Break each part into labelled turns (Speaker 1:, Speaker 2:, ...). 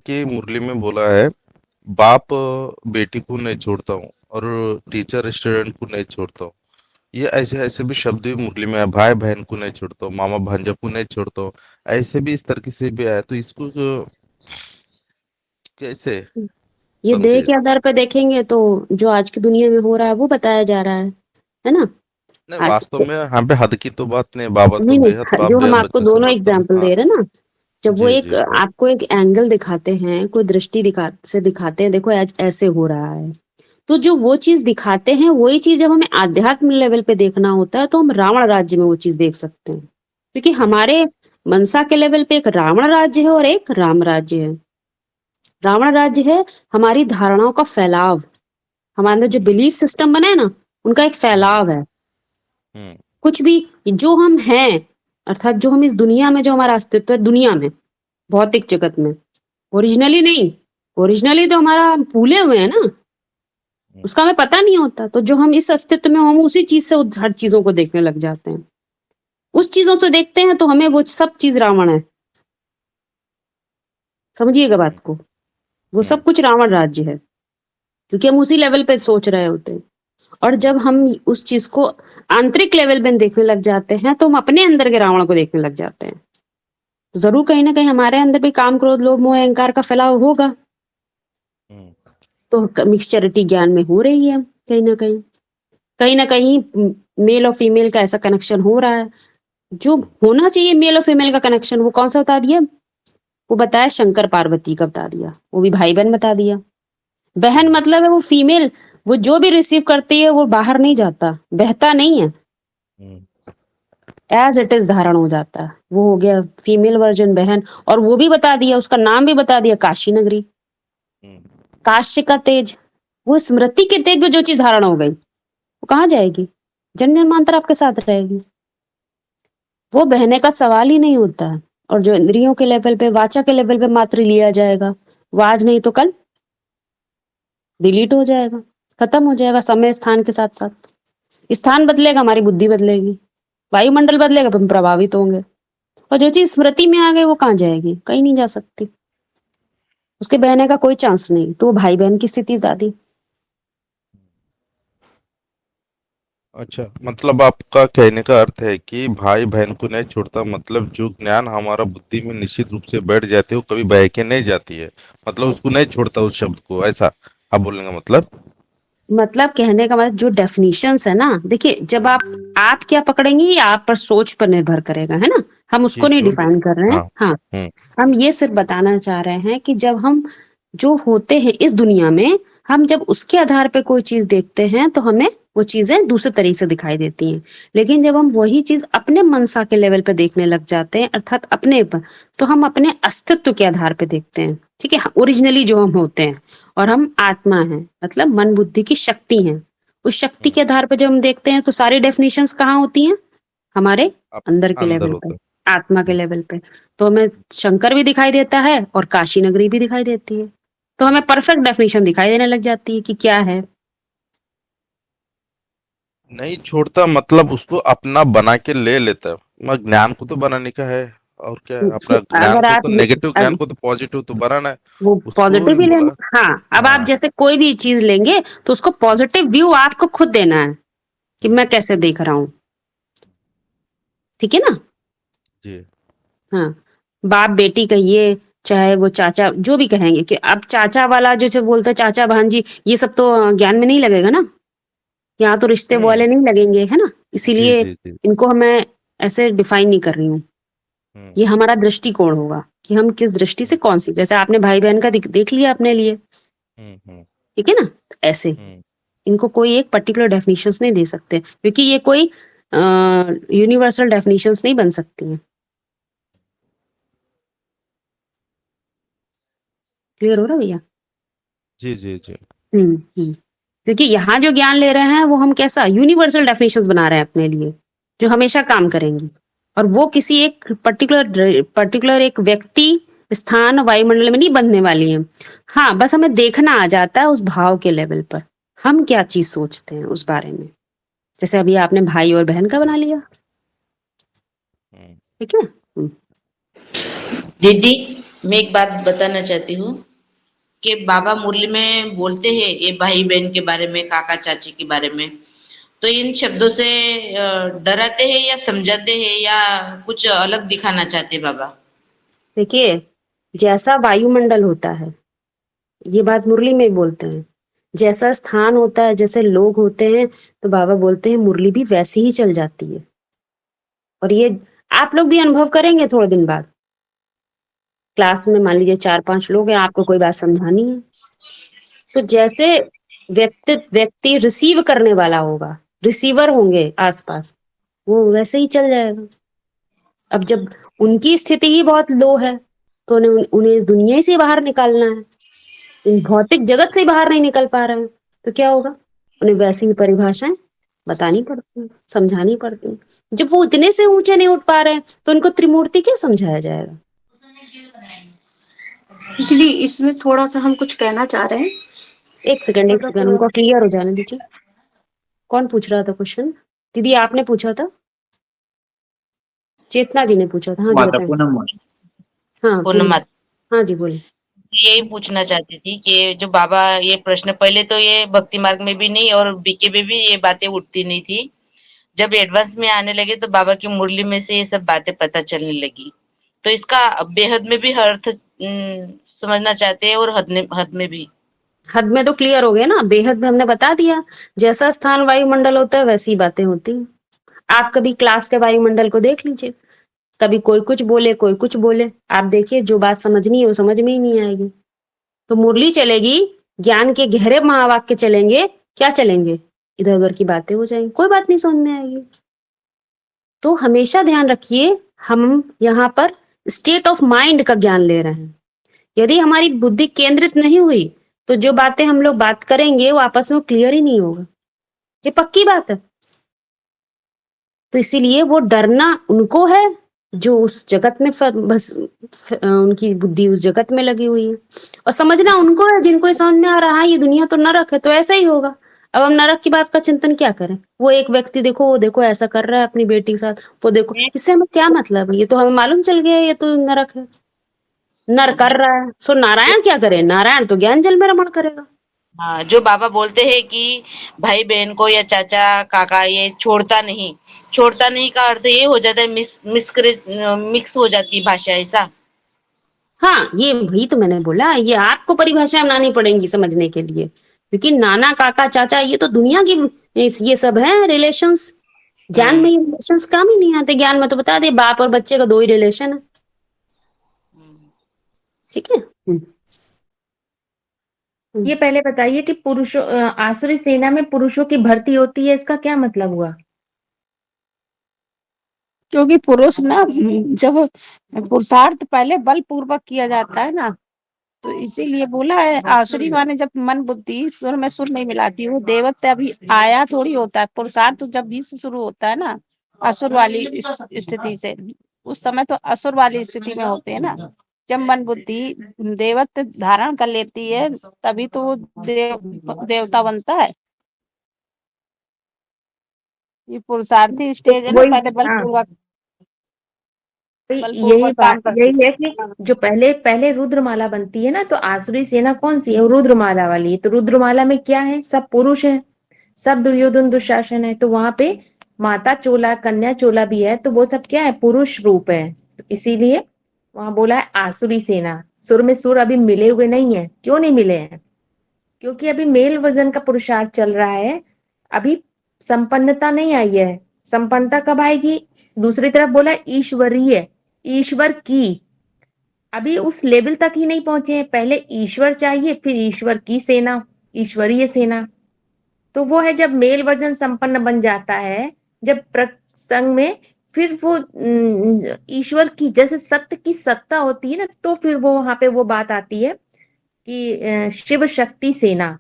Speaker 1: कि मुरली में बोला है, बाप बेटी को नहीं छोड़ता हूँ और टीचर स्टूडेंट को नहीं छोड़ता हूँ। ये ऐसे ऐसे भी शब्द भी मुरली में है, भाई बहन को नहीं छोड़ता हूँ, मामा भांजा को नहीं छोड़ता हूँ। ऐसे भी इस तरीके से भी आया, तो इसको कैसे
Speaker 2: ये देह
Speaker 1: समझे?
Speaker 2: के आधार पर देखेंगे तो जो आज की दुनिया में हो रहा है वो बताया जा रहा है ना।
Speaker 1: नहीं,
Speaker 2: आज
Speaker 1: वास्तव में यहाँ पे हद की तो बात नहीं, बाबा तो
Speaker 2: नहीं
Speaker 1: बेहद
Speaker 2: नहीं,
Speaker 1: बाप
Speaker 2: जो हम
Speaker 1: बेहद
Speaker 2: आपको
Speaker 1: बच्चों से
Speaker 2: दोनों
Speaker 1: बढ़कर
Speaker 2: एग्जाम्पल
Speaker 1: हाँ।
Speaker 2: दे रहे हैं ना, जब वो
Speaker 1: जी
Speaker 2: एक
Speaker 1: जी।
Speaker 2: आपको एक एंगल दिखाते हैं, कोई दृष्टि दिखाते हैं, देखो आज ऐसे हो रहा है, तो जो वो चीज दिखाते हैं वही चीज जब हमें आध्यात्म लेवल पे देखना होता है तो हम रावण राज्य में वो चीज देख सकते हैं, क्योंकि
Speaker 1: हम्म
Speaker 2: हमारे मनसा के लेवल पे एक रावण राज्य है और एक राम राज्य है। रावण राज्य है हमारी धारणाओं का फैलाव, हमारे अंदर जो
Speaker 1: हम्म
Speaker 2: बिलीफ सिस्टम बने हैं ना, उनका एक
Speaker 1: हम्म
Speaker 2: फैलाव है।
Speaker 1: हम्म
Speaker 2: कुछ भी जो हम हैं, अर्थात जो हम इस दुनिया में, जो हमारा अस्तित्व है दुनिया में, भौतिक जगत में, ओरिजिनली नहीं, ओरिजिनली तो हमारा हम फूले हुए हैं ना,
Speaker 1: हम्म
Speaker 2: उसका हमें पता नहीं होता, तो जो हम इस अस्तित्व में हम उसी चीज से हर चीजों को देखने लग जाते हैं। उस चीजों से देखते हैं तो हमें वो सब चीज रावण है, समझिएगा
Speaker 1: हम्म
Speaker 2: बात को। वो
Speaker 1: हम्म
Speaker 2: सब कुछ रावण राज्य है, क्योंकि हम उसी लेवल पे सोच रहे होते हैं। और जब हम उस चीज को आंतरिक लेवल पे देखने लग जाते हैं तो हम अपने अंदर के रावण को देखने लग जाते हैं। तो जरूर कहीं ना कहीं हमारे अंदर भी काम क्रोध लोभ मोह अहंकार का फैलाव होगा।
Speaker 1: हम्म
Speaker 2: तो मिक्सचरिटी ज्ञान में हो रही है कहीं ना कहीं, कहीं ना कहीं मेल और फीमेल का ऐसा कनेक्शन हो रहा है। जो होना चाहिए मेल और फीमेल का कनेक्शन, वो कौन सा बता दिया? वो बताया शंकर पार्वती का बता दिया, वो भी भाई बहन बता दिया। बहन
Speaker 1: हम्म
Speaker 2: मतलब है वो फीमेल, वो जो भी रिसीव करती है वो बाहर नहीं जाता, बहता नहीं है,
Speaker 1: हम्म
Speaker 2: एज इट इज धारण हो जाता है। वो हो गया फीमेल वर्जन बहन। और वो भी बता दिया, उसका नाम भी बता दिया, काशी नगरी,
Speaker 1: हम्म
Speaker 2: काश्य का तेज। वो स्मृति के तेज में जो चीज धारण हो गई वो कहाँ जाएगी? जन्म जन्मांतर आपके साथ रहेगी, वो बहने का सवाल ही नहीं होता है। और जो इंद्रियों के लेवल पे, वाचा के लेवल पे मात्र लिया जाएगा, वो आज नहीं तो कल डिलीट हो जाएगा, खत्म हो जाएगा समय स्थान के साथ साथ। स्थान बदलेगा, हमारी बुद्धि बदलेगी, वायुमंडल बदलेगा, तो हम प्रभावित होंगे। और जो चीज स्मृति में आ गई वो कहाँ जाएगी? कहीं नहीं जा सकती, उसके बहने का कोई चांस नहीं। तो वो भाई बहन की स्थिति दादी।
Speaker 1: अच्छा, मतलब आपका कहने का अर्थ है कि भाई बहन को नहीं छोड़ता, मतलब जो ज्ञान हमारा बुद्धि में निश्चित रूप से बैठ जाती है वो कभी बह के नहीं जाती है, मतलब उसको नहीं छोड़ता उस शब्द को, ऐसा आप बोलने का मतलब?
Speaker 2: मतलब कहने का मतलब जो डेफिनेशंस है ना, देखिए जब
Speaker 1: हम्म,
Speaker 2: आप क्या पकड़ेंगे ये आप पर सोच पर निर्भर करेगा, है ना। हम उसको
Speaker 1: जी,
Speaker 2: नहीं
Speaker 1: जो भी।
Speaker 2: डिफाइन कर रहे हैं,
Speaker 1: हाँ।
Speaker 2: हाँ।
Speaker 1: हम्म
Speaker 2: हम ये सिर्फ बताना चाह रहे हैं कि जब हम जो होते हैं इस दुनिया में, हम जब उसके आधार पे कोई चीज देखते हैं तो हमें वो चीजें दूसरे तरीके से दिखाई देती हैं। लेकिन जब हम वही चीज अपने मनसा के लेवल पे देखने लग जाते हैं, अर्थात अपने पर, तो हम अपने अस्तित्व के आधार पे देखते हैं, ठीक है, ओरिजिनली जो हम होते हैं। और हम आत्मा हैं, मतलब मन बुद्धि की शक्ति हैं। उस शक्ति
Speaker 1: हम्म
Speaker 2: के आधार पर जब हम देखते हैं तो सारी डेफिनेशंस कहाँ होती हैं? हमारे
Speaker 1: आप
Speaker 2: अंदर के
Speaker 1: अंदर
Speaker 2: लेवल पे,
Speaker 1: होता है।
Speaker 2: आत्मा के
Speaker 1: हम्म
Speaker 2: लेवल पे। तो हमें शंकर भी दिखाई देता है और काशी नगरी भी दिखाई देती है, तो हमें परफेक्ट डेफिनेशन दिखाई देने लग जाती है कि क्या है।
Speaker 1: नहीं छोड़ता मतलब उसको अपना बना के ले लेता है, मगर ज्ञान को तो बनाने का है। और क्या है, अपना ज्ञान
Speaker 2: अगर
Speaker 1: को
Speaker 2: आप
Speaker 1: तो, नेगेटिव ज्ञान को तो पॉजिटिव तो बनाना है।
Speaker 2: वो
Speaker 1: उसको
Speaker 2: पॉजिटिव भी
Speaker 1: बोला।
Speaker 2: लेना, हाँ। अब आप
Speaker 1: हाँ।
Speaker 2: जैसे कोई भी चीज लेंगे तो उसको पॉजिटिव व्यू आपको खुद देना है कि
Speaker 1: हम्म,
Speaker 2: मैं कैसे देख रहा हूँ, ठीक है ना।
Speaker 1: जी।
Speaker 2: हाँ, बाप बेटी कहिए, चाहे वो चाचा, जो भी कहेंगे कि अब चाचा वाला जो से बोलते हैं चाचा भांजी, ये सब तो ज्ञान में नहीं लगेगा ना। यहाँ तो रिश्ते
Speaker 1: हम्म
Speaker 2: वाले नहीं लगेंगे, है ना।
Speaker 1: जी
Speaker 2: इसीलिए
Speaker 1: जी जी।
Speaker 2: इनको हमें ऐसे डिफाइन नहीं कर रही हूँ।
Speaker 1: हम्म
Speaker 2: ये हमारा दृष्टिकोण होगा कि हम किस दृष्टि से,
Speaker 1: हम्म
Speaker 2: कौन सी, जैसे आपने भाई बहन का देख लिया अपने लिए,
Speaker 1: हम्म
Speaker 2: ठीक है ना। तो ऐसे
Speaker 1: हम्म
Speaker 2: इनको कोई एक पर्टिकुलर डेफिनेशंस नहीं दे सकते, क्योंकि ये कोई यूनिवर्सल डेफिनेशंस नहीं बन सकती हैं। क्लियर हो रहा है भैया?
Speaker 1: जी जी जी।
Speaker 2: हम्म। क्योंकि यहाँ जो ज्ञान ले रहे हैं वो हम कैसा यूनिवर्सल डेफिनेशंस बना रहे हैं अपने लिए, जो हमेशा काम करेंगी। और वो किसी एक पर्टिकुलर एक व्यक्ति, स्थान, वायुमंडल में नहीं बनने वाली है। हाँ, बस हमें देखना आ जाता है उस भाव के लेवल पर, हम क्या चीज सोचते हैं उस बारे में। जैसे अभी आपने भाई और बहन का बना लिया,
Speaker 1: हम्म
Speaker 2: ठीक है।
Speaker 3: दीदी मैं एक बात बताना चाहती हूँ कि बाबा मुरली में बोलते हैं ये भाई बहन के बारे में, काका चाची के बारे में, तो इन शब्दों से डराते हैं या समझाते हैं या कुछ अलग दिखाना चाहते हैं बाबा?
Speaker 2: देखिए, जैसा वायुमंडल होता है, ये बात मुरली में ही बोलते हैं, जैसा स्थान होता है, जैसे लोग होते हैं, तो बाबा बोलते हैं मुरली भी वैसी ही चल जाती है। और ये आप लोग भी अनुभव करेंगे थोड़े दिन बाद। क्लास में मान लीजिए 4-5 लोग हैं, आपको कोई बात समझानी है, तो जैसे व्यक्ति रिसीव करने वाला होगा, रिसीवर होंगे आसपास, वो वैसे ही चल जाएगा। अब जब उनकी स्थिति ही बहुत लो है, तो उन्हें इस दुनिया से बाहर निकालना है, इन भौतिक जगत से बाहर नहीं निकल पा रहे हैं, तो क्या होगा? उन्हें वैसी ही परिभाषाएं बतानी पड़ती हैं, समझानी पड़ती हैं। जब वो इतने से ऊंचे नहीं उठ पा रहे हैं, तो उनको त्रिमूर्ति क्या समझाया जाएगा?
Speaker 4: दीदी इसमें थोड़ा सा हम कुछ कहना चाह रहे हैं।
Speaker 2: एक सेकंड उनको क्लियर हो जाने दीजिए। कौन पूछ रहा था क्वेश्चन? दीदी आपने पूछा था? चेतना जी ने पूछा था। हाँ जी
Speaker 5: माता
Speaker 2: बताएं।
Speaker 5: पूनम माता।
Speaker 2: हाँ
Speaker 3: पूर्ण
Speaker 2: बोलिए।
Speaker 3: मत
Speaker 2: हाँ जी बोलिए।
Speaker 3: यही पूछना चाहती थी कि जो बाबा ये प्रश्न पहले तो ये भक्ति मार्ग में भी नहीं और बीके में भी ये बातें उठती नहीं थी। जब एडवांस में आने लगे तो बाबा की मुरली में से ये सब बातें पता चलने लगी। तो इसका बेहद में भी अर्थ समझना चाहते हैं और हद में भी।
Speaker 2: हद में तो क्लियर हो गया ना, बेहद में हमने बता दिया। जैसा स्थान वायुमंडल होता है वैसी बातें होती हैं। आप कभी क्लास के वायुमंडल को देख लीजिए, कभी कोई कुछ बोले कोई कुछ बोले, आप देखिए जो बात समझनी है वो समझ में ही नहीं आएगी। तो मुरली चलेगी, ज्ञान के गहरे महावाक्य चलेंगे, क्या चलेंगे? इधर उधर की बातें हो जाएंगी, कोई बात नहीं समझ में आएगी। तो हमेशा ध्यान रखिए, हम यहाँ पर स्टेट ऑफ माइंड का ज्ञान ले रहे हैं। यदि हमारी बुद्धि केंद्रित नहीं हुई, तो जो बातें हम लोग बात करेंगे वो आपस में क्लियर ही नहीं होगा, ये पक्की बात है। तो इसीलिए वो डरना उनको है जो उस जगत में बस उनकी बुद्धि उस जगत में लगी हुई है, और समझना उनको है जिनको ये समझ में आ रहा है ये दुनिया तो नरक है, तो ऐसा ही होगा। अब हम नरक की बात का चिंतन क्या करें? वो एक व्यक्ति देखो, वो देखो ऐसा कर रहा है अपनी बेटी के साथ, वो देखो, इससे हमें क्या मतलब है? ये तो हमें मालूम चल गया ये तो नरक है, नर कर रहा है। सो नारायण क्या करे? नारायण तो ज्ञान जल में रमण करेगा।
Speaker 3: हाँ, जो बाबा बोलते हैं कि भाई बहन को या चाचा काका ये छोड़ता नहीं का अर्थ ये हो जाता है मिक्स हो जाती है भाषा ऐसा।
Speaker 2: हाँ, ये वही तो मैंने बोला, ये आपको परिभाषाएं बनानी पड़ेंगी समझने के लिए, क्योंकि नाना काका चाचा ये तो दुनिया की ये सब है रिलेशंस। ज्ञान में ये रिलेशंस काम ही नहीं आते। ज्ञान में तो बता दे बाप और बच्चे का 2 ही रिलेशन है, ठीक है।
Speaker 6: ये पहले बताइए कि पुरुषों आसुरी सेना में पुरुषों की भर्ती होती है, इसका क्या मतलब हुआ?
Speaker 7: क्योंकि पुरुष ना, जब पुरुषार्थ पहले बल पूर्वक किया जाता है ना, तो इसीलिए बोला है आसुरी माने जब मन बुद्धि सुर में सुर नहीं मिलाती, वो देवत्व अभी आया थोड़ी होता है। पुरुषार्थ जब भी से शुरू होता है ना, असुर वाली स्थिति से, उस समय तो असुर वाली स्थिति में होते हैं ना। जब मन बुद्धि देवत्व धारण कर लेती है, तभी तो वो देवता बनता है। ये पुरुषार्थी स्टेज है ना,
Speaker 6: वही,
Speaker 7: पहले बल
Speaker 6: हाँ,
Speaker 7: पूर्वक
Speaker 6: यही बात यही है कि जो पहले पहले रुद्रमाला बनती है ना, तो आसुरी सेना कौन सी है? वो रुद्रमाला वाली है। तो रुद्रमाला में क्या है? सब पुरुष है, सब दुर्योधन दुशासन है। तो वहां पे माता चोला कन्या चोला भी है, तो वो सब क्या है? पुरुष रूप है। तो इसीलिए वहां बोला है आसुरी सेना। सुर में सुर अभी मिले हुए नहीं है। क्यों नहीं मिले हैं? क्योंकि अभी मेल वर्जन का पुरुषार्थ चल रहा है, अभी संपन्नता नहीं आई है। संपन्नता कब आएगी? दूसरी तरफ बोला ईश्वरीय, ईश्वर की, अभी उस लेवल तक ही नहीं पहुंचे हैं। पहले ईश्वर चाहिए, फिर ईश्वर की सेना, ईश्वरीय सेना। तो वो है जब मेल वर्जन संपन्न बन जाता है, जब प्रसंग में फिर वो ईश्वर की जैसे सत्य की सत्ता होती है ना, तो फिर वो वहां पे वो बात आती है कि शिव शक्ति सेना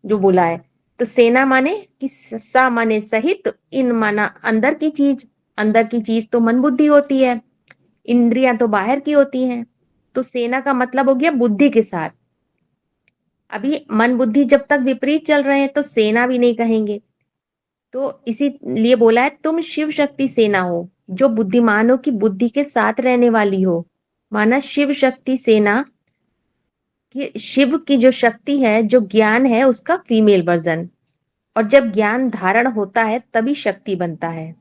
Speaker 6: जो बोला है। तो सेना माने कि सा माने सहित, इन माना अंदर की चीज। अंदर की चीज तो मन बुद्धि होती है, इंद्रियां तो बाहर की होती हैं। तो सेना का मतलब हो गया बुद्धि के साथ। अभी मन बुद्धि जब तक विपरीत चल रहे हैं तो सेना भी नहीं कहेंगे। तो इसीलिए बोला है तुम शिव शक्ति सेना हो, जो बुद्धिमानों की बुद्धि के साथ रहने वाली हो। माना शिव शक्ति सेना कि शिव की जो शक्ति है, जो ज्ञान है, उसका फीमेल वर्जन। और जब ज्ञान धारण होता है तभी शक्ति बनता है।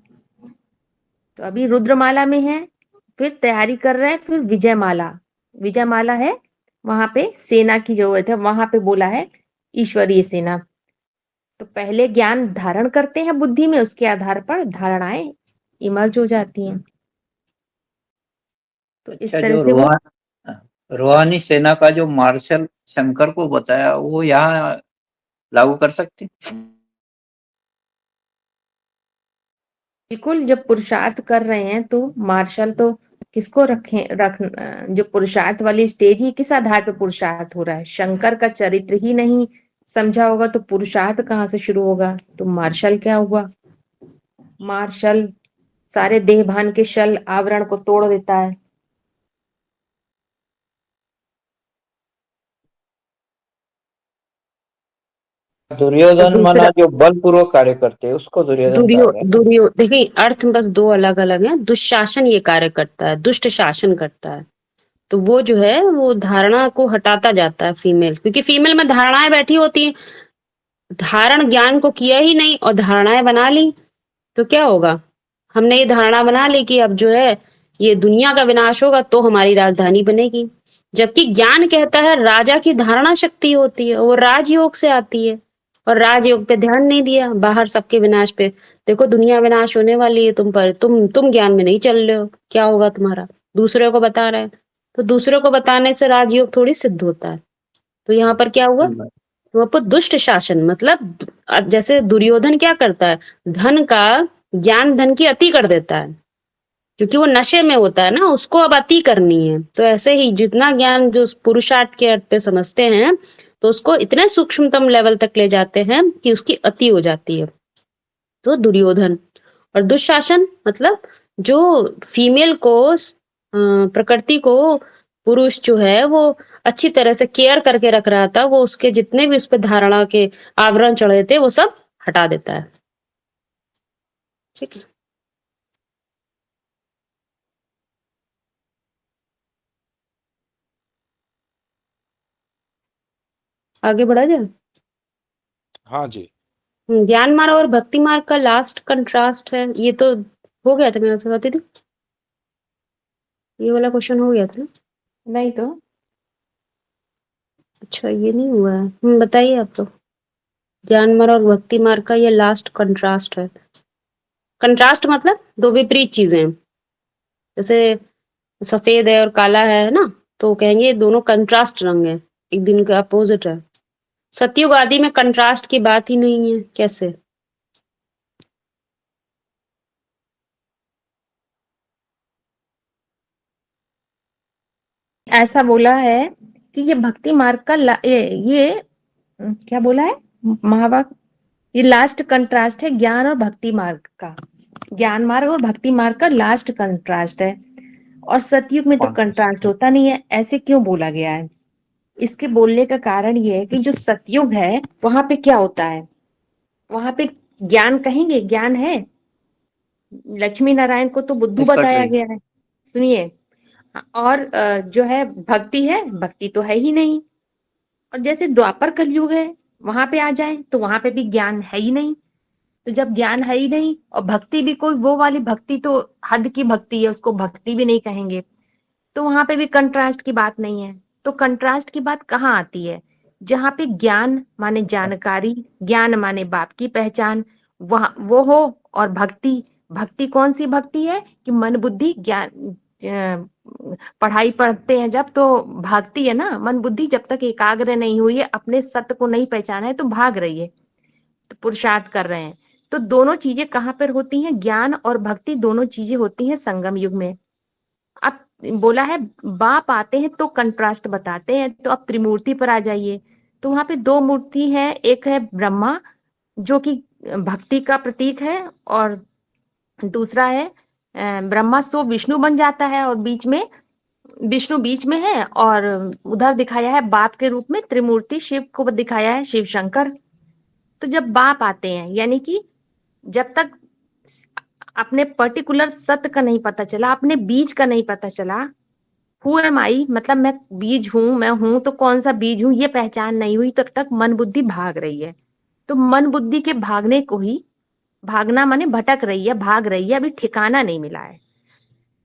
Speaker 6: तो अभी रुद्रमाला में है, फिर तैयारी कर रहे हैं, फिर विजयमाला। विजयमाला है, वहां पे सेना की जरूरत है, वहां पे बोला है ईश्वरीय सेना। तो पहले ज्ञान धारण करते हैं बुद्धि में, उसके आधार पर धारणाएं इमर्ज हो जाती हैं। तो इस
Speaker 5: अच्छा,
Speaker 6: तरह
Speaker 5: जो
Speaker 6: से वो
Speaker 5: रूहानी सेना का जो मार्शल शंकर को बताया, वो यहाँ लागू कर सकते हैं?
Speaker 6: बिल्कुल, जब पुरुषार्थ कर रहे हैं तो मार्शल तो किसको जो पुरुषार्थ वाली स्टेज ही किस आधार पे पुरुषार्थ हो रहा है? शंकर का चरित्र ही नहीं समझा होगा तो पुरुषार्थ कहाँ से शुरू होगा? तो मार्शल क्या हुआ? मार्शल सारे देह भान के शल आवरण को तोड़ देता है।
Speaker 5: दुर्योधन
Speaker 6: दूसरा
Speaker 5: माना जो बलपूर्वक कार्य करते हैं उसको दुर्योधन कहा गया।
Speaker 2: दुर्यो देखिए, अर्थ बस दो अलग अलग हैं। दुशासन ये कार्य करता है, दुष्ट शासन करता है। तो वो जो है वो धारणा को हटाता जाता है फीमेल, क्योंकि फीमेल में धारणाएं बैठी होती हैं। धारण ज्ञान को किया ही नहीं और धारणाएं बना ली तो क्या होगा? हमने ये धारणा बना ली कि अब जो है ये दुनिया का विनाश होगा तो हमारी राजधानी बनेगी, जबकि ज्ञान कहता है राजा की धारणा शक्ति होती है, वो राजयोग से आती है। और राजयोग पे ध्यान नहीं दिया, बाहर सबके विनाश पे। देखो दुनिया विनाश होने वाली है, तुम ज्ञान में नहीं चल रहे हो, क्या होगा तुम्हारा? दूसरे को बता रहे हैं, तो दूसरे को बताने से राजयोग थोड़ी सिद्ध होता है। तो यहाँ पर क्या हुआ? वहां पर दुष्ट शासन, मतलब जैसे दुर्योधन क्या करता है, धन का ज्ञान धन की अति कर देता है, क्योंकि वो नशे में होता है ना, उसको अब अति करनी है। तो ऐसे ही जितना ज्ञान जो पुरुषार्थ के अर्थ पे समझते हैं तो उसको इतने सूक्ष्मतम लेवल तक ले जाते हैं कि उसकी अति हो जाती है। तो दुर्योधन। और दुशासन मतलब जो फीमेल को प्रकृति को पुरुष जो है वो अच्छी तरह से केयर करके रख रहा था, वो उसके जितने भी उस पर धारणा के आवरण चढ़े थे वो सब हटा देता है। ठीक है। आगे बढ़ा जाए।
Speaker 1: हाँ जी।
Speaker 2: ज्ञान मार्ग और भक्ति मार्ग का लास्ट कंट्रास्ट है। ये तो हो गया था, मैं बताती थी, ये वाला क्वेश्चन हो गया था।
Speaker 6: नहीं तो
Speaker 2: अच्छा, ये नहीं हुआ है। बताइए आप तो। ज्ञान मार्ग और भक्ति मार्ग का ये लास्ट कंट्रास्ट है। कंट्रास्ट मतलब दो विपरीत चीजें हैं। जैसे सफेद है और काला है ना, तो कहेंगे दोनों कंट्रास्ट रंग है, एक दिन का अपोजिट है। सतयुग आदि में कंट्रास्ट की बात ही नहीं है। कैसे?
Speaker 6: ऐसा बोला है कि ये भक्ति मार्ग का क्या बोला है महाभाग? ये लास्ट कंट्रास्ट है ज्ञान और भक्ति मार्ग का। ज्ञान मार्ग और भक्ति मार्ग का लास्ट कंट्रास्ट है। और सतयुग में तो कंट्रास्ट होता नहीं है। ऐसे क्यों बोला गया है? इसके बोलने का कारण ये है कि जो सतयुग है वहां पे क्या होता है, वहां पे ज्ञान कहेंगे, ज्ञान है। लक्ष्मी नारायण को तो बुद्धू बताया गया है, सुनिए। और जो है भक्ति है, भक्ति तो है ही नहीं। और जैसे द्वापर कलयुग है, वहां पे आ जाए तो वहां पे भी ज्ञान है ही नहीं। तो जब ज्ञान है ही नहीं और भक्ति भी कोई वो वाली भक्ति तो हद की भक्ति है, उसको भक्ति भी नहीं कहेंगे, तो वहां पे भी कंट्रास्ट की बात नहीं है। तो कंट्रास्ट की बात कहाँ आती है? जहाँ पे ज्ञान माने जानकारी, ज्ञान माने बाप की पहचान, वह वो हो। और भक्ति, भक्ति कौन सी भक्ति है कि मन बुद्धि ज्ञान, पढ़ाई पढ़ते हैं जब तो भागती है ना मन बुद्धि, जब तक एकाग्र नहीं हुई है, अपने सत्य को नहीं पहचाना है तो भाग रही है, तो पुरुषार्थ कर रहे हैं। तो दोनों चीजें कहाँ पर होती हैं? ज्ञान और भक्ति दोनों चीजें होती हैं संगम युग में। अब बोला है बाप आते हैं तो कंट्रास्ट बताते हैं। तो अब त्रिमूर्ति पर आ जाइए, तो वहां पे दो मूर्ति है। एक है ब्रह्मा जो कि भक्ति का प्रतीक है, और दूसरा है ब्रह्मा सो विष्णु बन जाता है, और बीच में विष्णु बीच में है, और उधर दिखाया है बाप के रूप में त्रिमूर्ति शिव को दिखाया है, शिव शंकर। तो जब बाप आते हैं, यानी कि जब तक अपने पर्टिकुलर सत्य का नहीं पता चला, अपने बीज का नहीं पता चला, हु एम आई, मतलब मैं बीज हूं, मैं हूं तो कौन सा बीज हूं ये पहचान नहीं हुई, तब तक मन बुद्धि भाग रही है। तो मन बुद्धि के भागने को ही, भागना माने भटक रही है, भाग रही है, अभी ठिकाना नहीं मिला है।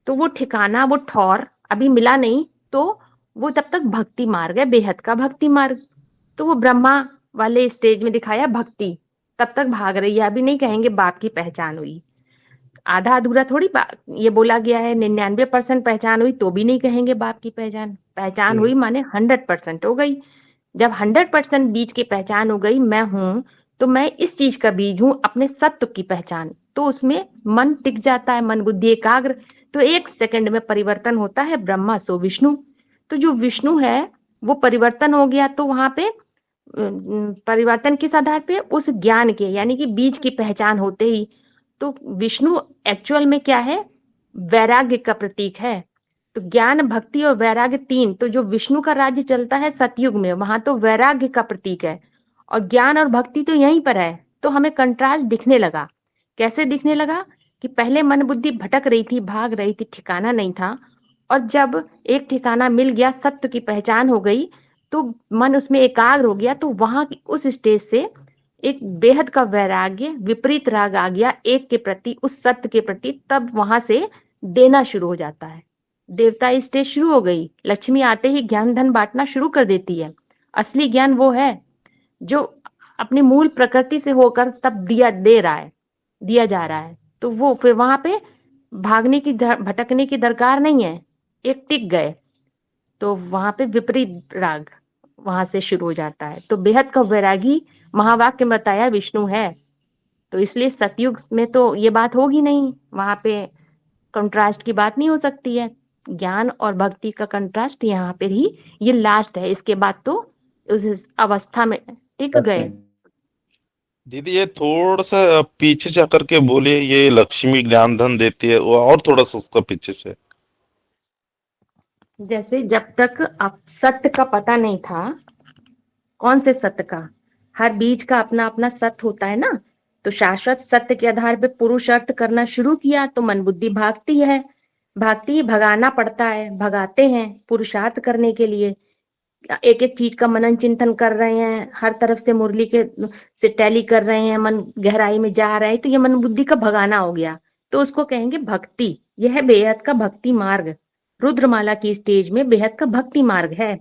Speaker 6: तो वो ठिकाना, वो ठौर अभी मिला नहीं, तो वो तब तक भक्ति मार्ग है, बेहद का भक्ति मार्ग। तो वो ब्रह्मा वाले स्टेज में दिखाया भक्ति, तब तक भाग रही है, अभी नहीं कहेंगे बाप की पहचान हुई। आधा अधूरा थोड़ी ये बोला गया है, 99% पहचान हुई तो भी नहीं कहेंगे बाप की पहचान हुई माने 100% हो गई। जब 100% बीज की पहचान हो गई, मैं हूं तो मैं इस चीज का बीज हूं, अपने सत्व की पहचान, तो उसमें मन टिक जाता है, मन बुद्धि एकाग्र। तो 1 सेकंड में परिवर्तन होता है, ब्रह्मा सो विष्णु। तो जो विष्णु है वो परिवर्तन हो गया, तो वहां पे परिवर्तन किस आधार पे, उस ज्ञान के, यानी कि बीज की पहचान होते ही। तो विष्णु एक्चुअल में क्या है, वैराग्य का प्रतीक है। तो ज्ञान, भक्ति और वैराग्य 3, तो जो विष्णु का राज्य चलता है सतयुग में, वहां तो वैराग्य का प्रतीक है, और ज्ञान और भक्ति तो यहीं पर है। तो हमें कंट्रास्ट दिखने लगा। कैसे दिखने लगा कि पहले मन बुद्धि भटक रही थी, भाग रही थी, ठिकाना नहीं था, और जब एक ठिकाना मिल गया, सत्य की पहचान हो गई, तो मन उसमें एकाग्र हो गया। तो वहां की उस स्टेज से एक बेहद का वैराग्य, विपरीत राग आ गया एक के प्रति, उस सत्य के प्रति। तब वहां से देना शुरू हो जाता है, देवता स्टेज शुरू हो गई। लक्ष्मी आते ही ज्ञान धन बांटना शुरू कर देती है। असली ज्ञान वो है जो अपनी मूल प्रकृति से होकर तब दे रहा है, दिया जा रहा है। तो वो फिर वहां पे भागने की, भटकने की दरकार नहीं है, एक टिक गए। तो वहां पे विपरीत राग वहां से शुरू हो जाता है। तो बेहद का वैरागी महावाक्य में बताया विष्णु है। तो इसलिए सतयुग में तो ये बात होगी नहीं, वहां पे कंट्रास्ट की बात नहीं हो सकती है। ज्ञान और भक्ति का कंट्रास्ट यहाँ पे ही, ये लास्ट है, इसके बाद तो उस अवस्था में टिक गए।
Speaker 1: दीदी ये थोड़ा सा पीछे जाकर के बोलिए, ये लक्ष्मी ज्ञान धन देती है, वो और थोड़ा सा उसका पीछे से।
Speaker 6: जैसे जब तक आप सत्य का पता नहीं था, कौन से सत्य का, हर बीज का अपना अपना सत्य होता है ना। तो शाश्वत सत्य के आधार पे पुरुषार्थ करना शुरू किया, तो मन बुद्धि भागती है, भागती, भगाना पड़ता है, भगाते हैं पुरुषार्थ करने के लिए। एक एक चीज का मनन चिंतन कर रहे हैं, हर तरफ से मुरली के से टैली कर रहे हैं, मन गहराई में जा रहे हैं, तो ये मन बुद्धि का भगाना हो गया। तो उसको कहेंगे भक्ति। यह है बेहद का भक्ति मार्ग, रुद्रमाला की स्टेज में बेहद का भक्ति मार्ग है।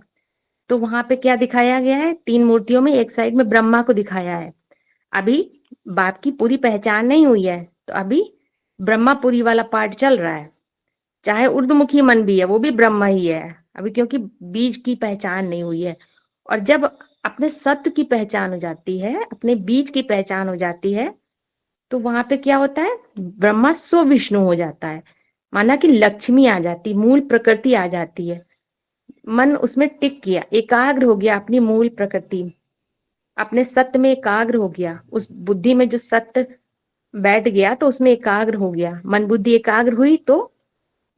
Speaker 6: तो वहां पे क्या दिखाया गया है, 3 मूर्तियों में एक साइड में ब्रह्मा को दिखाया है। अभी बाप की पूरी पहचान नहीं हुई है, तो अभी ब्रह्मापुरी वाला पार्ट चल रहा है। चाहे उर्दमुखी मन भी है, वो भी ब्रह्मा ही है अभी, क्योंकि बीज की पहचान नहीं हुई है। और जब अपने सत्य की पहचान हो जाती है, अपने बीज की पहचान हो जाती है, तो वहां पे क्या होता है, ब्रह्मा सो विष्णु हो जाता है। माना कि लक्ष्मी आ जाती, मूल प्रकृति आ जाती है। मन उसमें टिक गया, एकाग्र हो गया अपनी मूल प्रकृति, अपने सत्य में एकाग्र हो गया। उस बुद्धि में जो सत्य बैठ गया, तो उसमें एकाग्र हो गया। मन बुद्धि एकाग्र हुई तो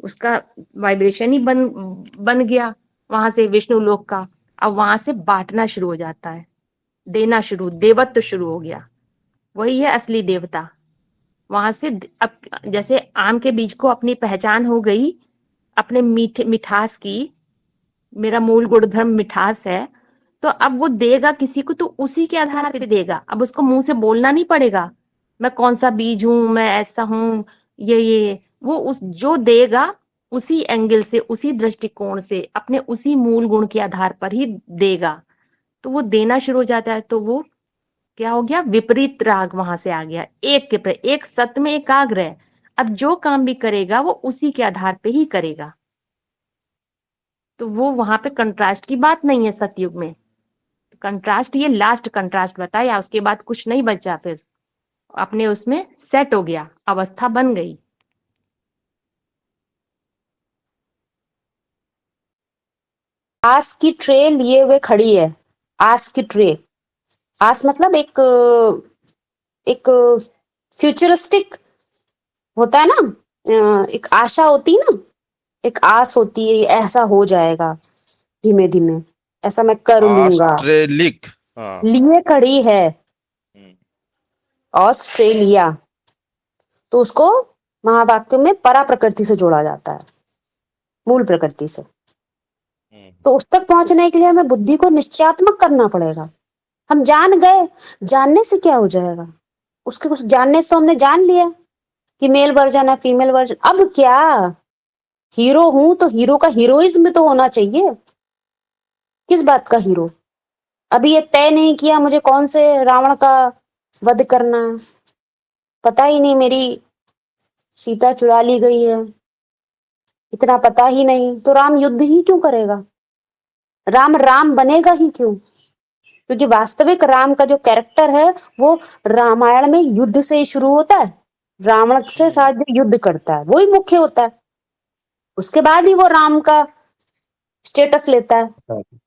Speaker 6: उसका वाइब्रेशन ही बन गया वहां से विष्णु लोक का। अब वहां से बांटना शुरू हो जाता है, देना शुरू, देवत्व शुरू हो गया। वही है असली देवता। वहां से अब जैसे आम के बीज को अपनी पहचान हो गई, अपने मिठास की, मेरा मूल गुणधर्म मिठास है, तो अब वो देगा किसी को तो उसी के आधार पर देगा। अब उसको मुंह से बोलना नहीं पड़ेगा मैं कौन सा बीज हूं, मैं ऐसा हूं, ये वो उस जो देगा उसी एंगल से, उसी दृष्टिकोण से, अपने उसी मूल गुण के आधार पर ही देगा। तो वो देना शुरू हो जाता है। तो वो क्या हो गया, विपरीत राग वहां से आ गया। एक के प्रति, एक सत्य में एकाग्र है। अब जो काम भी करेगा वो उसी के आधार पे ही करेगा। तो वो वहां पे कंट्रास्ट की बात नहीं है सतयुग में। कंट्रास्ट ये लास्ट कंट्रास्ट बताया, उसके बाद कुछ नहीं बचा। फिर अपने उसमें सेट हो गया, अवस्था बन गई।
Speaker 2: आस की ट्रे लिए हुए खड़ी है, आस की ट्रे। आस मतलब एक फ्यूचरिस्टिक होता है ना, एक आशा होती है ना, एक आस होती है, ऐसा हो जाएगा धीमे धीमे, ऐसा मैं कर लूंगा।
Speaker 1: ऑस्ट्रेलिक, हाँ।
Speaker 2: लिए खड़ी है ऑस्ट्रेलिया, तो उसको महावाक्य में परा प्रकृति से जोड़ा जाता है, मूल प्रकृति से। तो उस तक पहुंचने के लिए हमें बुद्धि को निश्चयात्मक करना पड़ेगा। हम जान गए, जानने से क्या हो जाएगा? उसके कुछ जानने से तो हमने जान लिया कि मेल वर्जन है, फीमेल वर्जन। अब क्या, हीरो हूं तो हीरो का हीरोइज्म तो होना चाहिए। किस बात का हीरो? अभी ये तय नहीं किया मुझे कौन से रावण का वध करना है, पता ही नहीं मेरी सीता चुरा ली गई है, इतना पता ही नहीं, तो राम युद्ध ही क्यों करेगा? राम राम बनेगा ही क्यों? क्योंकि वास्तविक राम का जो कैरेक्टर है वो रामायण में युद्ध से ही शुरू होता है, रावण से साथ जो युद्ध करता है वही मुख्य होता है, उसके बाद ही वो राम का स्टेटस लेता है,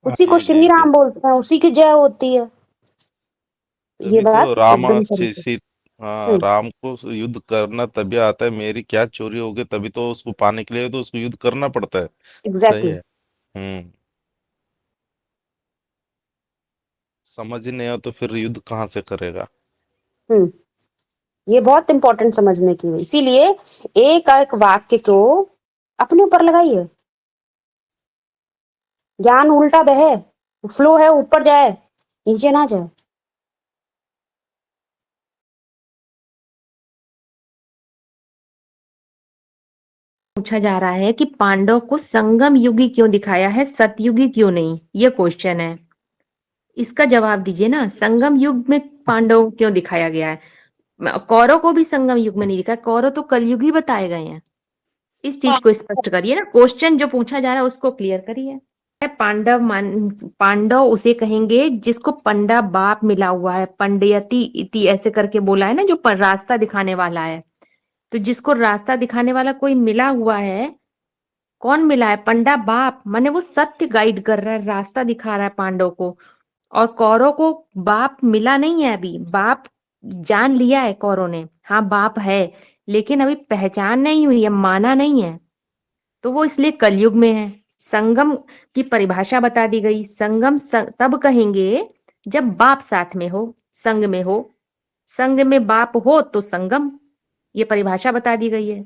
Speaker 2: उसी को
Speaker 1: जी
Speaker 2: श्री
Speaker 1: जी जी।
Speaker 2: राम बोलते हैं, उसी की जय होती है। ये
Speaker 1: तभी
Speaker 2: बात
Speaker 1: तो राम
Speaker 2: एकदम
Speaker 1: सी,
Speaker 2: समझो।
Speaker 1: सी, हाँ,
Speaker 2: हम्म,
Speaker 1: राम को युद्ध करना तभी आता है। मेरी क्या चोरी हो गई, तभी तो उसको पाने के लिए तो उसको युद्ध करना पड़ता है। सही
Speaker 2: एग्जैक्टली।
Speaker 1: है। हम्म। समझ ही नहीं हो तो फिर युद्ध कहाँ से करेगा?
Speaker 2: हम्म, ये बहुत इंपॉर्टेंट समझने की है। इसीलिए एक एक वाक्य को अपने ऊपर लगाइए। ज्ञान उल्टा बहे, फ्लो है ऊपर जाए, नीचे ना जाए।
Speaker 6: पूछा जा रहा है कि पांडव को संगम युगी क्यों दिखाया है, सतयुगी क्यों नहीं, ये क्वेश्चन है। इसका जवाब दीजिए ना, संगम युग में पांडव क्यों दिखाया गया है? कौरव को भी संगम युग में नहीं दिखाया, कौरव तो कलयुगी बताए गए हैं। इस चीज को स्पष्ट करिए ना, क्वेश्चन जो पूछा जा रहा है उसको क्लियर करिए। पांडव उसे कहेंगे जिसको पंडा बाप मिला हुआ है, पंडयति इति ऐसे करके बोला है ना, जो रास्ता दिखाने वाला है। तो जिसको रास्ता दिखाने वाला कोई मिला हुआ है, कौन मिला है? पंडा बाप, माने वो सत्य गाइड कर रहा है, रास्ता दिखा रहा है पांडव को। और कौरव को बाप मिला नहीं है अभी, बाप जान लिया है कौरव ने, हाँ बाप है, लेकिन अभी पहचान नहीं हुई है, माना नहीं है, तो वो इसलिए कलयुग में है। संगम की परिभाषा बता दी गई, तब कहेंगे जब बाप साथ में हो, संग में हो, संग में बाप हो तो संगम, ये परिभाषा बता दी गई है।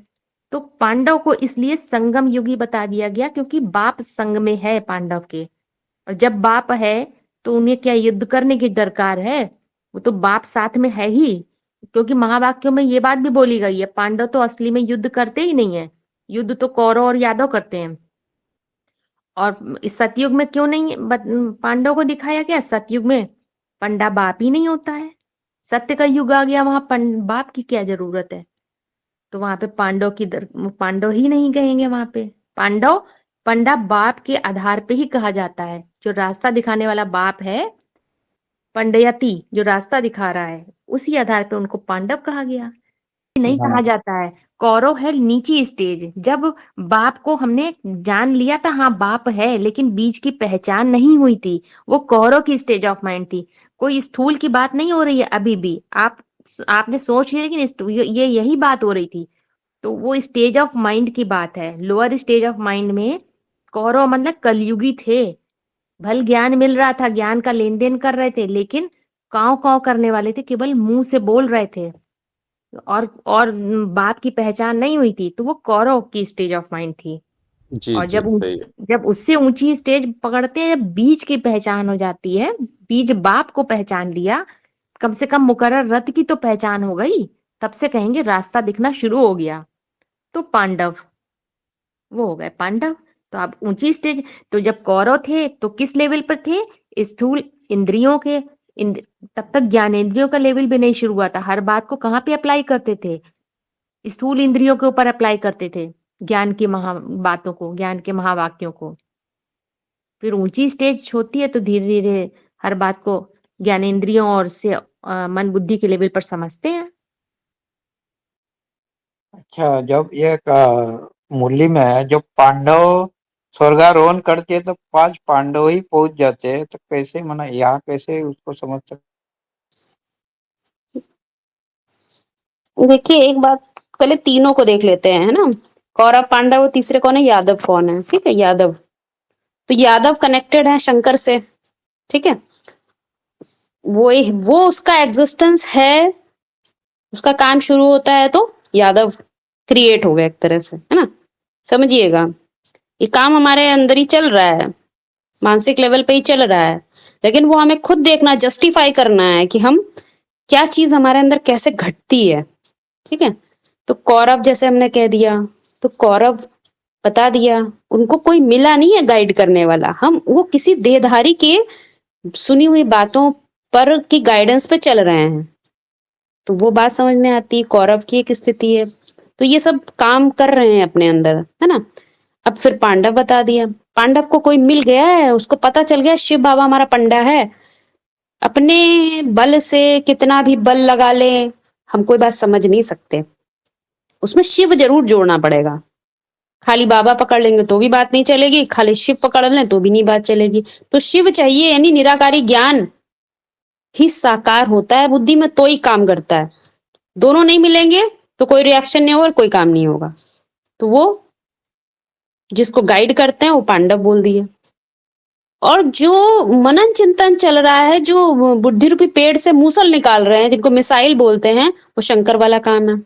Speaker 6: तो पांडव को इसलिए संगम युगी बता दिया गया क्योंकि बाप संग में है पांडव के, और जब बाप है तो उन्हें क्या युद्ध करने की दरकार है? वो तो बाप साथ में है ही, क्योंकि महावाक्यों में ये बात भी बोली गई है, पांडव तो असली में युद्ध करते ही नहीं है, युद्ध तो कौरव और यादव करते हैं। और इस सतयुग में क्यों नहीं पांडव को दिखाया गया? सतयुग में पंडा बाप ही नहीं होता है, सत्य का युग आ गया, वहां बाप की क्या जरूरत है? तो वहां पे पांडव ही नहीं कहेंगे, वहां पे पांडव पंडा बाप के आधार पे ही कहा जाता है, जो रास्ता दिखाने वाला बाप है, पंडयति जो रास्ता दिखा रहा है, उसी आधार पे उनको पांडव कहा गया, नहीं कहा जाता है। कौरव है नीची स्टेज, जब बाप को हमने जान लिया था, हाँ बाप है, लेकिन बीज की पहचान नहीं हुई थी, वो कौरव की स्टेज ऑफ माइंड थी। कोई स्थूल की बात नहीं हो रही है अभी भी, आपने सोच लिया, लेकिन ये यही बात हो रही थी। तो वो स्टेज ऑफ माइंड की बात है, लोअर स्टेज ऑफ माइंड में कौरव मतलब कलयुगी थे, भल ज्ञान मिल रहा था, ज्ञान का लेन देन कर रहे थे, लेकिन काव काव करने वाले थे, केवल मुंह से बोल रहे थे, और बाप की पहचान नहीं हुई थी, तो वो कौरव की स्टेज ऑफ माइंड थी।
Speaker 1: जी
Speaker 6: और
Speaker 1: जी सही है।
Speaker 6: जब उससे ऊंची स्टेज पकड़ते हैं, जब बीज की पहचान हो जाती है, बीज बाप को पहचान लिया, कम से कम मुकर्रर रथ की तो पहचान हो गई, तब से कहेंगे रास्ता दिखना शुरू हो गया, तो पांडव वो हो गए पांडव। तो अब ऊंची स्टेज, तो जब कौरव थे तो किस लेवल पर थे? स्थूल इंद्रियों के, तब तक ज्ञानेंद्रियों का लेवल भी नहीं शुरू हुआ था। हर बात को कहाँ पे अप्लाई करते थे? स्थूल इंद्रियों के ऊपर अप्लाई करते थे, ज्ञान की बातों को, ज्ञान के महावाक्यों को। फिर ऊंची स्टेज होती है तो धीरे धीरे हर बात को ज्ञानेंद्रियों और से मन बुद्धि के लेवल पर समझते हैं।
Speaker 5: अच्छा, जब ये मुरली में है, जब पांडव स्वर्गारोहण करते तो 5 पांडव ही पहुंच जाते, तो कैसे मना यहाँ कैसे उसको समझ सकते?
Speaker 2: देखिए एक बात, पहले तीनों को देख लेते हैं, है ना? कौरव, पांडव और तीसरे कौन है? यादव कौन है? ठीक है, यादव। तो यादव कनेक्टेड है शंकर से, ठीक है, वो उसका एग्जिस्टेंस है, उसका काम शुरू होता है तो यादव क्रिएट हो गया एक तरह से, है ना? समझिएगा, ये काम हमारे अंदर ही चल रहा है, मानसिक लेवल पे ही चल रहा है, लेकिन वो हमें खुद देखना, जस्टिफाई करना है कि हम क्या चीज हमारे अंदर कैसे घटती है। ठीक है, तो कौरव जैसे हमने कह दिया, तो कौरव बता दिया, उनको कोई मिला नहीं है गाइड करने वाला, हम वो किसी देहधारी के सुनी हुई बातों पर की गाइडेंस पे चल रहे हैं। तो वो बात समझ में आती है, कौरव की एक स्थिति है, तो ये सब काम कर रहे हैं अपने अंदर, है ना। अब फिर पांडव बता दिया, पांडव को कोई मिल गया है, उसको पता चल गया शिव बाबा हमारा पंडा है, अपने बल से कितना भी बल लगा ले हम कोई बात समझ नहीं सकते, उसमें शिव जरूर जोड़ना पड़ेगा। खाली बाबा पकड़ लेंगे तो भी बात नहीं चलेगी, खाली शिव पकड़ लें तो भी नहीं बात चलेगी। तो शिव चाहिए, यानी निराकारी ज्ञान ही साकार होता है बुद्धि में, तो ही काम करता है। दोनों नहीं मिलेंगे तो कोई रिएक्शन नहीं होगा, कोई काम नहीं होगा। तो वो जिसको गाइड करते हैं वो पांडव बोल दिए। और जो मनन चिंतन चल रहा है, जो बुद्धि रूपी पेड़ से मूसल निकाल रहे हैं, जिनको मिसाइल बोलते हैं, वो शंकर वाला काम है।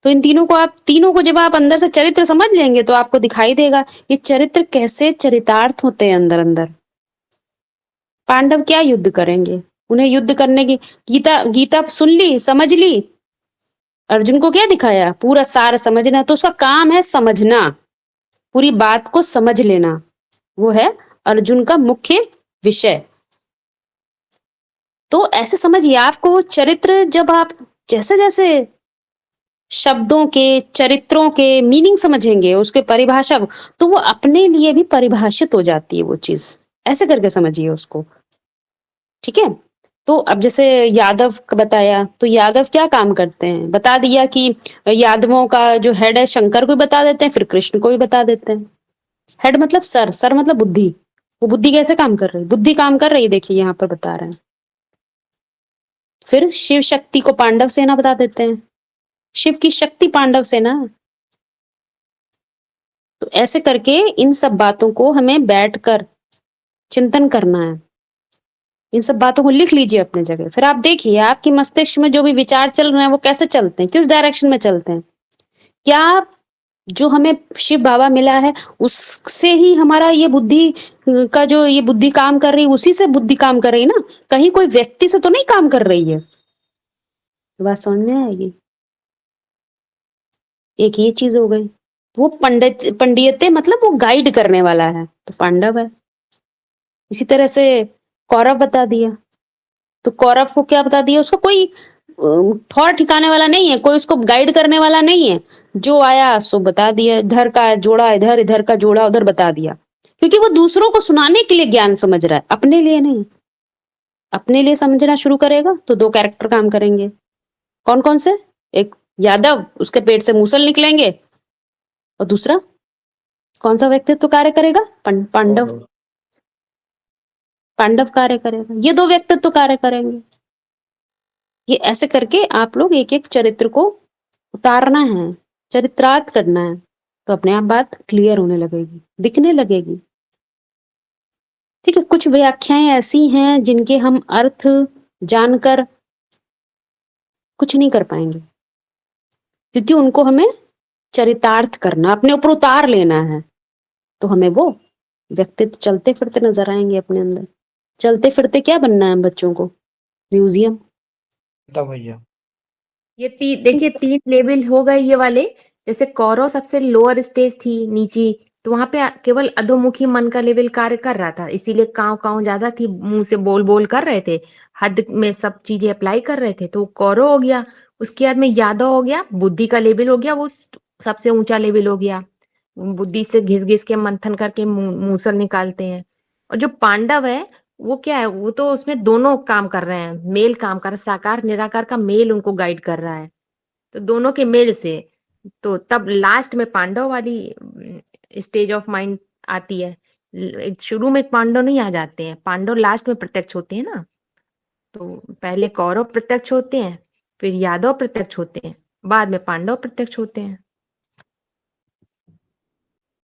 Speaker 2: तो इन तीनों को जब आप अंदर से चरित्र समझ लेंगे तो आपको दिखाई देगा ये चरित्र कैसे चरितार्थ होते हैं अंदर अंदर। पांडव क्या युद्ध करेंगे, उन्हें युद्ध करने की गीता सुन ली, समझ ली। अर्जुन को क्या दिखाया, पूरा सार समझना, तो उसका काम है समझना, पूरी बात को समझ लेना, वो है अर्जुन का मुख्य विषय। तो ऐसे समझिए, आपको वो चरित्र जब आप जैसे जैसे शब्दों के, चरित्रों के मीनिंग समझेंगे, उसके परिभाषा, तो वो अपने लिए भी परिभाषित हो जाती है वो चीज। ऐसे करके समझिए उसको, ठीक है। तो अब जैसे यादव का बताया, तो यादव क्या काम करते हैं, बता दिया कि यादवों का जो हेड है शंकर को भी बता देते हैं, फिर कृष्ण को भी बता देते हैं। हेड मतलब सर, सर मतलब बुद्धि, वो बुद्धि कैसे काम कर रही है, बुद्धि काम कर रही है, देखिए यहाँ पर बता रहे हैं। फिर शिव शक्ति को पांडव सेना बता देते हैं, शिव की शक्ति पांडव सेना। तो ऐसे करके इन सब बातों को हमें बैठकर चिंतन करना है, इन सब बातों को लिख लीजिए अपने जगह। फिर आप देखिए आपके मस्तिष्क में जो भी विचार चल रहे हैं वो कैसे चलते हैं, किस डायरेक्शन में चलते हैं। क्या जो हमें शिव बाबा मिला है उससे ही हमारा ये बुद्धि का जो ये बुद्धि काम कर रही है, उसी से बुद्धि काम कर रही है ना, कहीं कोई व्यक्ति से तो नहीं काम कर रही है। बात समझ में आएगी। एक ये चीज हो गई। वो पंडियते मतलब वो गाइड करने वाला है, तो पांडव है। इसी तरह से कौरव बता दिया, तो कौरव को क्या बता दिया, उसको कोई ठौर ठिकाने वाला नहीं है, कोई उसको गाइड करने वाला नहीं है, जो आया सो बता दिया, इधर का जोड़ा इधर, इधर का जोड़ा उधर बता दिया। क्योंकि वो दूसरों को सुनाने के लिए ज्ञान समझ रहा है, अपने लिए नहीं। अपने लिए समझना शुरू करेगा तो दो कैरेक्टर काम करेंगे। कौन कौन से, एक यादव, उसके पेट से मूसल निकलेंगे, और दूसरा कौन सा व्यक्तित्व कार्य करेगा, पांडव, पांडव कार्य करेगा। ये दो व्यक्तित्व कार्य करेंगे। ये ऐसे करके आप लोग एक एक चरित्र को उतारना है, चरित्रार्थ करना है, तो अपने आप बात क्लियर होने लगेगी, दिखने लगेगी। ठीक है, कुछ व्याख्याएं ऐसी हैं जिनके हम अर्थ जानकर कुछ नहीं कर पाएंगे, क्योंकि उनको हमें चरितार्थ करना, अपने ऊपर उतार लेना है। तो हमें वो व्यक्तित्व चलते फिरते नजर आएंगे अपने अंदर। चलते फिरते क्या बनना है बच्चों को, म्यूजियम।
Speaker 5: भैया
Speaker 6: ये देखिए 3 लेवल हो गए ये वाले। जैसे कौरव सबसे लोअर स्टेज थी, नीची, तो वहां पे केवल अधोमुखी मन का लेवल कार्य कर रहा था, इसीलिए काव काव ज्यादा थी, मुंह से बोल बोल कर रहे थे, हद में सब चीजें अप्लाई कर रहे थे, तो कौरव हो गया। उसके बाद में यादव हो गया, बुद्धि का लेवल हो गया, वो सबसे ऊंचा लेवल हो गया, बुद्धि से घिस घिस के मंथन करके मूसल निकालते हैं। और जो पांडव है वो क्या है, वो तो उसमें दोनों काम कर रहे हैं, मेल काम कर रहा है, साकार निराकार का मेल उनको गाइड कर रहा है, तो दोनों के मेल से, तो तब लास्ट में पांडव वाली स्टेज ऑफ माइंड आती है। शुरू में पांडव नहीं आ जाते हैं, पांडव लास्ट में प्रत्यक्ष होते हैं ना। तो पहले कौरव प्रत्यक्ष होते हैं, फिर यादव प्रत्यक्ष होते हैं, बाद में पांडव प्रत्यक्ष होते हैं।